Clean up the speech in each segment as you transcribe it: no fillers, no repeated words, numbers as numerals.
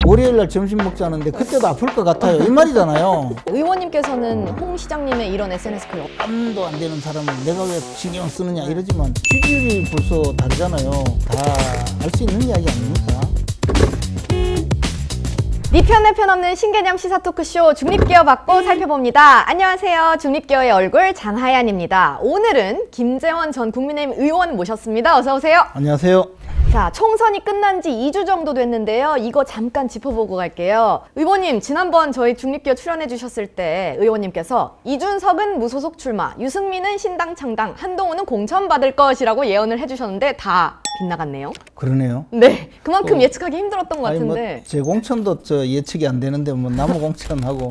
월요일날 점심 먹자는데 그때도 아플 것 같아요. 이 말이잖아요. 의원님께서는 홍 시장님의 이런 SNS 글 땀도 안 되는 사람은 내가 왜 신경 쓰느냐 이러지만 취지율이 벌써 다르잖아요. 다 알 수 있는 이야기 아닙니까? 네 편 내 편 없는 신개념 시사 토크쇼 중립기어 받고 살펴봅니다. 안녕하세요. 중립기어의 얼굴 장하얀입니다. 오늘은 김재원 전 국민의힘 의원 모셨습니다. 어서 오세요. 안녕하세요. 자, 총선이 끝난 지 2주 정도 됐는데요. 이거 잠깐 짚어보고 갈게요. 의원님, 지난번 저희 중립기어 출연해 주셨을 때 의원님께서 이준석은 무소속 출마, 유승민은 신당 창당, 한동훈은 공천 받을 것이라고 예언을 해주셨는데 다 빗나갔네요. 그러네요. 네, 그만큼 예측하기 힘들었던 것 같은데. 뭐 제 공천도 예측이 안 되는데 뭐 나무 공천하고.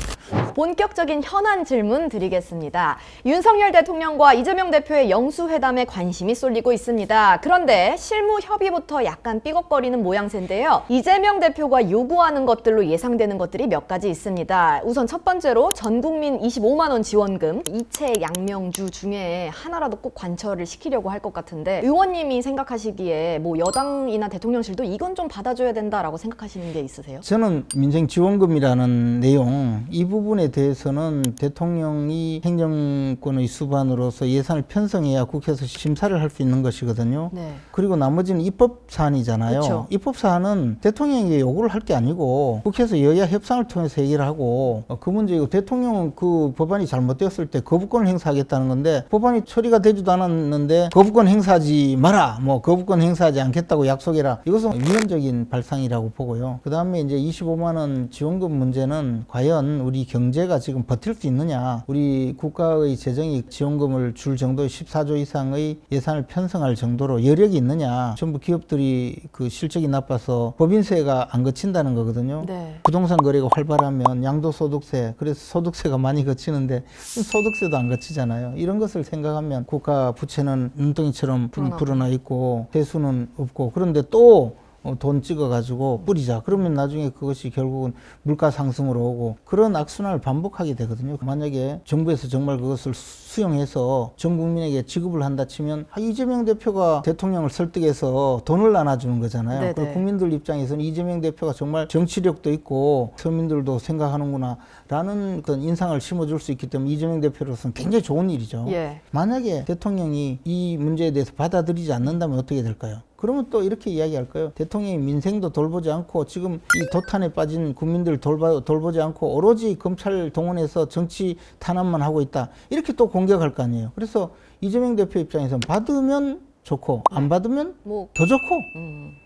본격적인 현안 질문 드리겠습니다. 윤석열 대통령과 이재명 대표의 영수회담에 관심이 쏠리고 있습니다. 그런데 실무 협의부터 약간 삐걱거리는 모양새인데요. 이재명 대표가 요구하는 것들로 예상되는 것들이 몇 가지 있습니다. 우선 첫 번째로 전국민 25만 원 지원금, 이채 양명주 중에 하나라도 꼭 관철을 시키려고 할 것 같은데 의원님이 생각하시기에 뭐 여당이나 대통령실도 이건 좀 받아줘야 된다라고 생각하시는 게 있으세요? 저는 민생지원금이라는 내용 이 부분에 대해서는 대통령이 행정권의 수반으로서 예산을 편성해야 국회에서 심사를 할 수 있는 것이거든요. 네. 그리고 나머지는 입법 사안이잖아요. 그쵸. 입법 사안은 대통령에게 요구를 할 게 아니고 국회에서 여야 협상을 통해서 해결을 하고 그 문제이고 대통령은 그 법안이 잘못되었을 때 거부권을 행사하겠다는 건데 법안이 처리가 되지도 않았는데 거부권 행사하지 마라, 뭐 거부권 행사하지 않겠다고 약속해라. 이것은 위헌적인 발상이라고 보고요. 그 다음에 이제 25만 원 지원금 문제는 과연 우리 경제가 지금 버틸 수 있느냐, 우리 국가의 재정이 지원금을 줄 정도의 14조 이상의 예산을 편성할 정도로 여력이 있느냐. 전부 기업들이 그 실적이 나빠서 법인세가 안 거친다는 거거든요. 네. 부동산 거래가 활발하면 양도소득세, 그래서 소득세가 많이 거치는데 소득세도 안 거치잖아요. 이런 것을 생각하면 국가 부채는 눈덩이처럼 불어나 있고 세수는 없고, 그런데 또 돈 찍어가지고 뿌리자. 그러면 나중에 그것이 결국은 물가 상승으로 오고 그런 악순환을 반복하게 되거든요. 만약에 정부에서 정말 그것을 수용해서 전 국민에게 지급을 한다 치면 이재명 대표가 대통령을 설득해서 돈을 나눠주는 거잖아요. 그 국민들 입장에서는 이재명 대표가 정말 정치력도 있고 서민들도 생각하는구나 라는 그런 인상을 심어줄 수 있기 때문에 이재명 대표로서는 굉장히 좋은 일이죠. 예. 만약에 대통령이 이 문제에 대해서 받아들이지 않는다면 어떻게 될까요? 그러면 또 이렇게 이야기할까요? 대통령이 민생도 돌보지 않고 지금 이 도탄에 빠진 국민들 돌보지 않고 오로지 검찰 동원해서 정치 탄압만 하고 있다. 이렇게 또 공격할 거 아니에요. 그래서 이재명 대표 입장에서는 받으면 좋고 안 받으면 더 좋고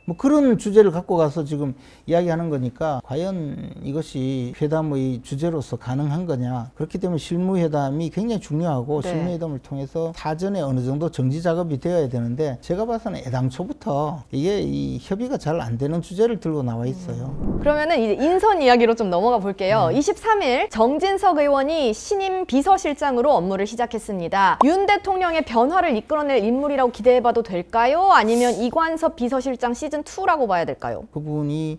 뭐 그런 주제를 갖고 가서 지금 이야기하는 거니까 과연 이것이 회담의 주제로서 가능한 거냐. 그렇기 때문에 실무회담이 굉장히 중요하고 실무회담을 통해서 사전에 어느 정도 정지 작업이 되어야 되는데 제가 봐서는 애당초부터 이게 이 협의가 잘 안 되는 주제를 들고 나와 있어요. 그러면은 이제 인선 이야기로 좀 넘어가 볼게요. 23일 정진석 의원이 신임 비서실장으로 업무를 시작했습니다. 윤 대통령의 변화를 이끌어낼 인물이라고 기대해봐도 될까요? 아니면 이관섭 비서실장 시즌2라고 봐야 될까요? 그분이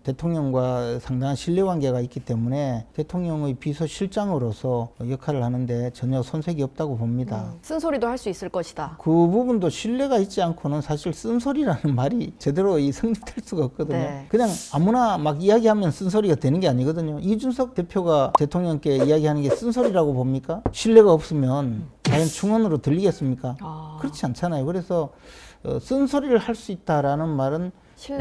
대통령과 상당한 신뢰관계가 있기 때문에 대통령의 비서실장으로서 역할을 하는데 전혀 손색이 없다고 봅니다. 쓴소리도 할 수 있을 것이다. 그 부분도 신뢰가 있지 않고는 사실 쓴소리라는 말이 제대로 성립될 수가 없거든요. 그냥 아무나 막 이야기하면 쓴소리가 되는 게 아니거든요. 이준석 대표가 대통령께 이야기하는 게 쓴소리라고 봅니까? 신뢰가 없으면 과연 충언으로 들리겠습니까? 그렇지 않잖아요. 그래서 쓴소리를 할 수 있다라는 말은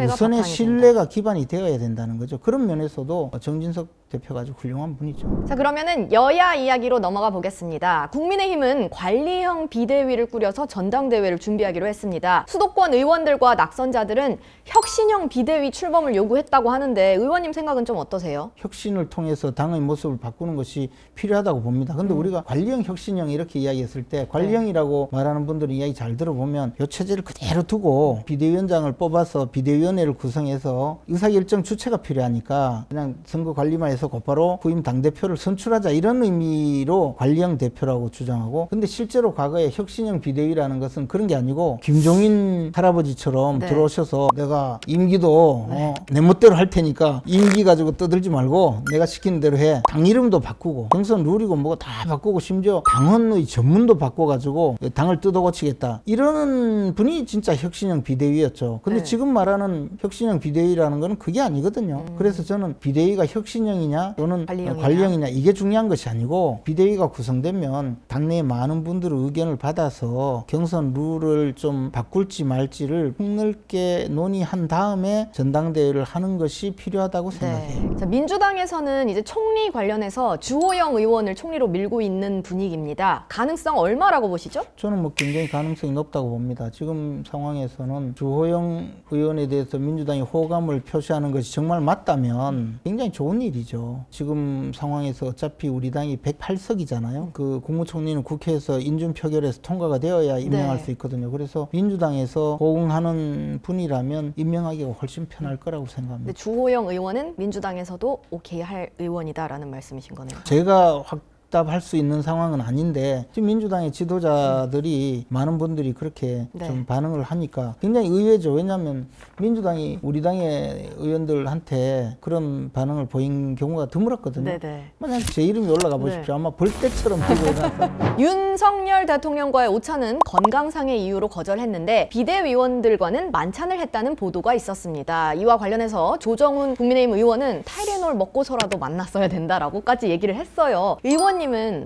우선의 신뢰가 기반이 되어야 된다는 거죠. 그런 면에서도 정진석 대표가 아주 훌륭한 분이죠. 자, 그러면은 여야 이야기로 넘어가 보겠습니다. 국민의힘은 관리형 비대위를 꾸려서 전당대회를 준비하기로 했습니다. 수도권 의원들과 낙선자들은 혁신형 비대위 출범을 요구했다고 하는데 의원님 생각은 좀 어떠세요? 혁신을 통해서 당의 모습을 바꾸는 것이 필요하다고 봅니다. 근데 우리가 관리형, 혁신형 이렇게 이야기했을 때 관리형이라고 말하는 분들은 이야기 잘 들어보면 이 체제를 그대로 두고 비대위원장을 뽑아서 비대위원회를 구성해서 의사결정 주체가 필요하니까 그냥 선거관리만 해서 곧바로 후임 당대표를 선출하자 이런 의미로 관리형 대표라고 주장하고, 근데 실제로 과거에 혁신형 비대위라는 것은 그런 게 아니고 김종인 할아버지처럼 들어오셔서 내가 임기도 내 멋대로 할 테니까 임기 가지고 떠들지 말고 내가 시키는 대로 해. 당 이름도 바꾸고 경선 룰이고 뭐가 다 바꾸고 심지어 당헌의 전문도 바꿔가지고 당을 뜯어고치겠다. 이러는 분이 진짜 혁신형 비대위였죠. 근데 지금 말하는 말하는 혁신형 비대위라는 거는 그게 아니거든요. 그래서 저는 비대위가 혁신형이냐 또는 관리형이냐 이게 중요한 것이 아니고 비대위가 구성되면 당내에 많은 분들의 의견을 받아서 경선 룰을 좀 바꿀지 말지를 폭넓게 논의한 다음에 전당대회를 하는 것이 필요하다고 생각해요. 자, 민주당에서는 이제 총리 관련해서 주호영 의원을 총리로 밀고 있는 분위기입니다. 가능성 얼마라고 보시죠? 저는 뭐 굉장히 가능성이 높다고 봅니다. 지금 상황에서는 주호영 의원에 대해서 민주당이 호감을 표시하는 것이 정말 맞다면 굉장히 좋은 일이죠. 지금 상황에서 어차피 우리 당이 108석이잖아요. 그 국무총리는 국회에서 인준 표결에서 통과가 되어야 임명할 수 있거든요. 그래서 민주당에서 호응하는 분이라면 임명하기가 훨씬 편할 거라고 생각합니다. 근데 주호영 의원은 민주당에서도 오케이 할 의원이다라는 말씀이신 거네요. 제가 답할 수 있는 상황은 아닌데 지금 민주당의 지도자들이 많은 분들이 그렇게 좀 반응을 하니까 굉장히 의외죠. 왜냐하면 민주당이 우리 당의 의원들한테 그런 반응을 보인 경우가 드물었거든요. 만약 제 이름이 올라가 보십시오. 아마 벌떼처럼 보고 일어났어요. 윤석열 대통령과의 오찬은 건강상의 이유로 거절했는데 비대위원들과는 만찬을 했다는 보도가 있었습니다. 이와 관련해서 조정훈 국민의힘 의원은 타이레놀 먹고서라도 만났어야 된다라고까지 얘기를 했어요. 의원님은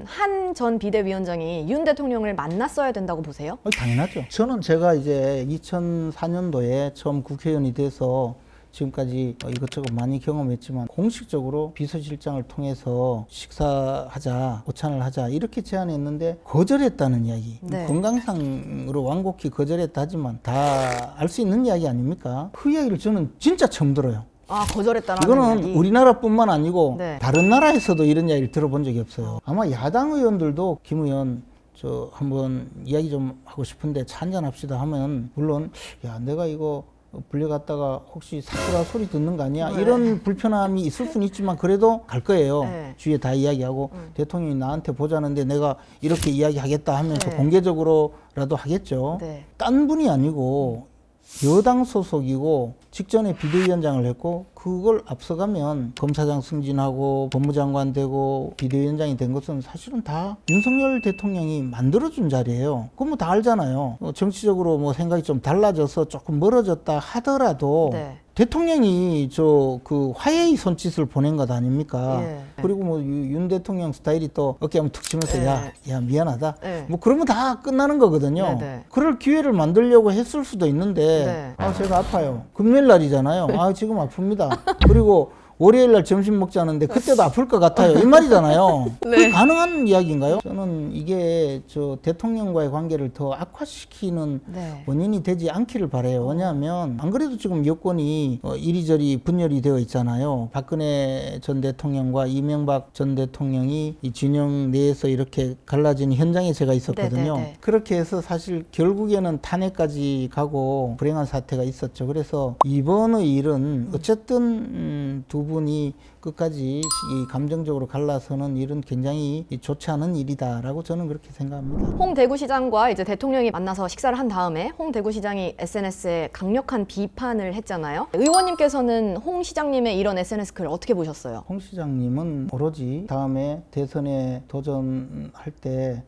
한 전 비대위원장이 윤 대통령을 만났어야 된다고 보세요? 당연하죠. 저는 제가 이제 2004년도에 처음 국회의원이 돼서 지금까지 이것저것 많이 경험했지만 공식적으로 비서실장을 통해서 식사하자, 오찬을 하자 이렇게 제안했는데 거절했다는 이야기. 건강상으로 완곡히 거절했다 하지만 다 알 수 있는 이야기 아닙니까? 그 이야기를 저는 진짜 처음 들어요. 거절했다는 이거는 이야기. 우리나라뿐만 아니고 다른 나라에서도 이런 이야기를 들어본 적이 없어요. 아마 야당 의원들도 김 의원 저 한번 이야기 좀 하고 싶은데 차 한잔 합시다 하면 물론 야 내가 이거 불려갔다가 혹시 사쿠라 소리 듣는 거 아니야? 이런 불편함이 있을 수는 있지만 그래도 갈 거예요. 주위에 다 이야기하고 대통령이 나한테 보자는데 내가 이렇게 이야기하겠다 하면서 공개적으로라도 하겠죠. 딴 분이 아니고 여당 소속이고 직전에 비대위원장을 했고 그걸 앞서가면 검사장 승진하고 법무장관 되고 비대위원장이 된 것은 사실은 다 윤석열 대통령이 만들어준 자리예요. 그건 뭐 다 알잖아요. 정치적으로 뭐 생각이 좀 달라져서 조금 멀어졌다 하더라도 대통령이 그 화해의 손짓을 보낸 것 아닙니까? 그리고 뭐 윤 대통령 스타일이 또 어깨 한번 툭 치면서 야 미안하다. 뭐 그러면 다 끝나는 거거든요. 그럴 기회를 만들려고 했을 수도 있는데 제가 아파요. 금요일 날이잖아요. 지금 아픕니다. 그리고 월요일 날 점심 먹자는데 그때도 아플 것 같아요. 이 말이잖아요. 그게 가능한 이야기인가요? 저는 이게 저 대통령과의 관계를 더 악화시키는 원인이 되지 않기를 바라요. 왜냐하면 안 그래도 지금 여권이 이리저리 분열이 되어 있잖아요. 박근혜 전 대통령과 이명박 전 대통령이 이 진영 내에서 이렇게 갈라지는 현장에 제가 있었거든요. 그렇게 해서 사실 결국에는 탄핵까지 가고 불행한 사태가 있었죠. 그래서 이번의 일은 어쨌든 두 분이 끝까지 이 감정적으로 갈라서는 일은 굉장히 좋지 않은 일이다라고 저는 그렇게 생각합니다. 홍 대구시장과 이제 대통령이 만나서 식사를 한 다음에 홍 대구시장이 SNS에 강력한 비판을 했잖아요. 의원님께서는 홍 시장님의 이런 SNS 글 어떻게 보셨어요? 홍 시장님은 오로지 다음에 대선에 도전할 때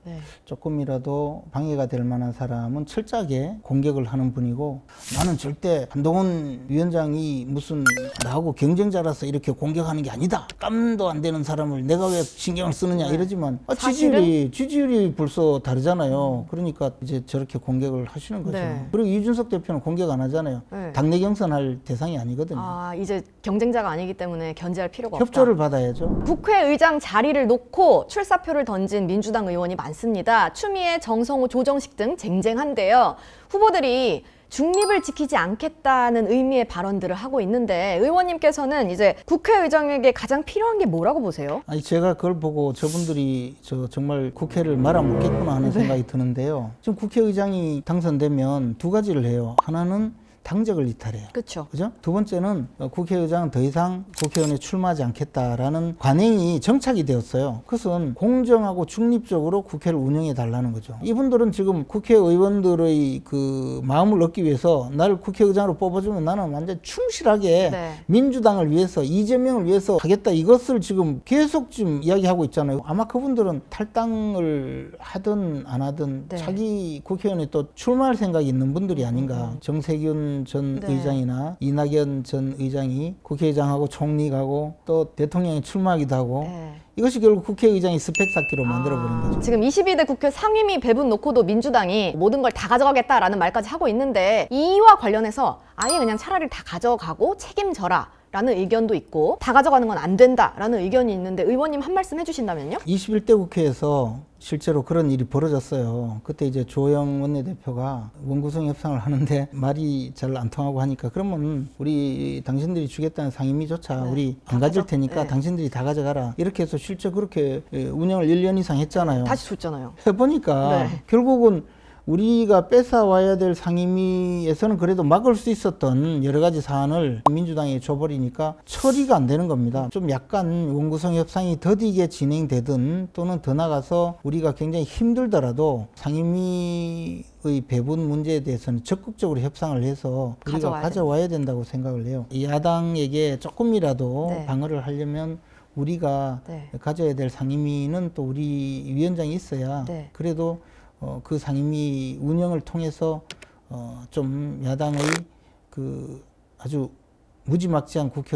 조금이라도 방해가 될 만한 사람은 철저하게 공격을 하는 분이고 나는 절대 한동훈 위원장이 무슨 나하고 경쟁자라서 이렇게 공격하는 게 아니다. 깜도 안 되는 사람을 내가 왜 신경을 쓰느냐 이러지만 지지율이 벌써 다르잖아요. 그러니까 이제 저렇게 공격을 하시는 거죠. 그리고 이준석 대표는 공격 안 하잖아요. 당내 경선할 대상이 아니거든요. 이제 경쟁자가 아니기 때문에 견제할 필요가 없다. 협조를 받아야죠. 국회의장 자리를 놓고 출사표를 던진 민주당 의원이 많습니다. 추미애, 정성호, 조정식 등 쟁쟁한데요. 후보들이 중립을 지키지 않겠다는 의미의 발언들을 하고 있는데 의원님께서는 이제 국회의장에게 가장 필요한 게 뭐라고 보세요? 제가 그걸 보고 저분들이 정말 국회를 말아먹겠구나 하는 생각이 드는데요. 지금 국회의장이 당선되면 두 가지를 해요. 하나는 당적을 이탈해요. 그렇죠. 그죠? 두 번째는 국회의장은 더 이상 국회의원에 출마하지 않겠다라는 관행이 정착이 되었어요. 그것은 공정하고 중립적으로 국회를 운영해 달라는 거죠. 이분들은 지금 국회의원들의 그 마음을 얻기 위해서 나를 국회의장으로 뽑아주면 나는 완전 충실하게 민주당을 위해서 이재명을 위해서 하겠다 이것을 지금 계속 지금 이야기하고 있잖아요. 아마 그분들은 탈당을 하든 안 하든 자기 국회의원에 또 출마할 생각이 있는 분들이 아닌가. 정세균 김재원 전 네. 의장이나 이낙연 전 의장이 국회의장하고 총리 가고 또 대통령이 출마하기도 하고 네. 이것이 결국 국회의장이 스펙 쌓기로 만들어버린 거죠. 지금 22대 국회 상임위 배분 놓고도 민주당이 모든 걸 다 가져가겠다라는 말까지 하고 있는데 이와 관련해서 아예 그냥 차라리 다 가져가고 책임져라 라는 의견도 있고 다 가져가는 건 안 된다라는 의견이 있는데 의원님 한 말씀 해주신다면요? 21대 국회에서 실제로 그런 일이 벌어졌어요. 그때 이제 조영 원내대표가 원구성 협상을 하는데 말이 잘 안 통하고 하니까 그러면 우리 당신들이 주겠다는 상임위조차 네, 우리 다 안 가질 가져- 테니까 네. 당신들이 다 가져가라. 이렇게 해서 실제 그렇게 운영을 1년 이상 했잖아요. 다시 줬잖아요. 해보니까 네. 결국은 우리가 뺏어와야 될 상임위에서는 그래도 막을 수 있었던 여러 가지 사안을 민주당이 줘버리니까 처리가 안 되는 겁니다. 좀 약간 원구성 협상이 더디게 진행되든 또는 더 나가서 우리가 굉장히 힘들더라도 상임위의 배분 문제에 대해서는 적극적으로 협상을 해서 우리가 가져와야 된다고 생각을 해요. 이 야당에게 조금이라도 네. 방어를 하려면 우리가 네. 가져야 될 상임위는 또 우리 위원장이 있어야 네. 그래도 그 상임위 운영을 통해서 좀 야당의 그 아주 무지막지한 국회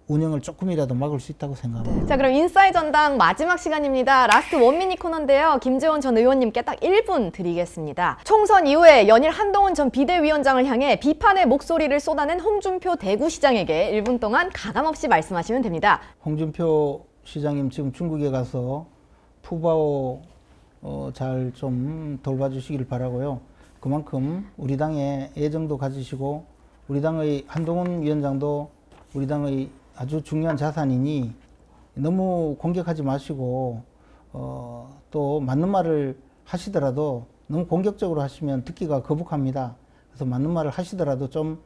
운영을 조금이라도 막을 수 있다고 생각합니다. 자, 그럼 인사이 전당 마지막 시간입니다. 라스트 원미니 코너인데요. 김재원 전 의원님께 딱 1분 드리겠습니다. 총선 이후에 연일 한동훈 전 비대위원장을 향해 비판의 목소리를 쏟아낸 홍준표 대구시장에게 1분 동안 가감없이 말씀하시면 됩니다. 홍준표 시장님 지금 중국에 가서 푸바오 잘 좀 돌봐주시길 바라고요. 그만큼 우리 당에 애정도 가지시고 우리 당의 한동훈 위원장도 우리 당의 아주 중요한 자산이니 너무 공격하지 마시고 또 맞는 말을 하시더라도 너무 공격적으로 하시면 듣기가 거북합니다. 그래서 맞는 말을 하시더라도 좀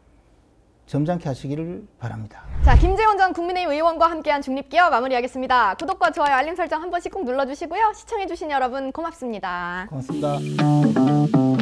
점잖게 하시기를 바랍니다. 자, 김재원 전 국민의힘 의원과 함께한 중립기어 마무리하겠습니다. 구독과 좋아요, 알림 설정 한 번씩 꼭 눌러주시고요. 시청해주신 여러분 고맙습니다. 고맙습니다.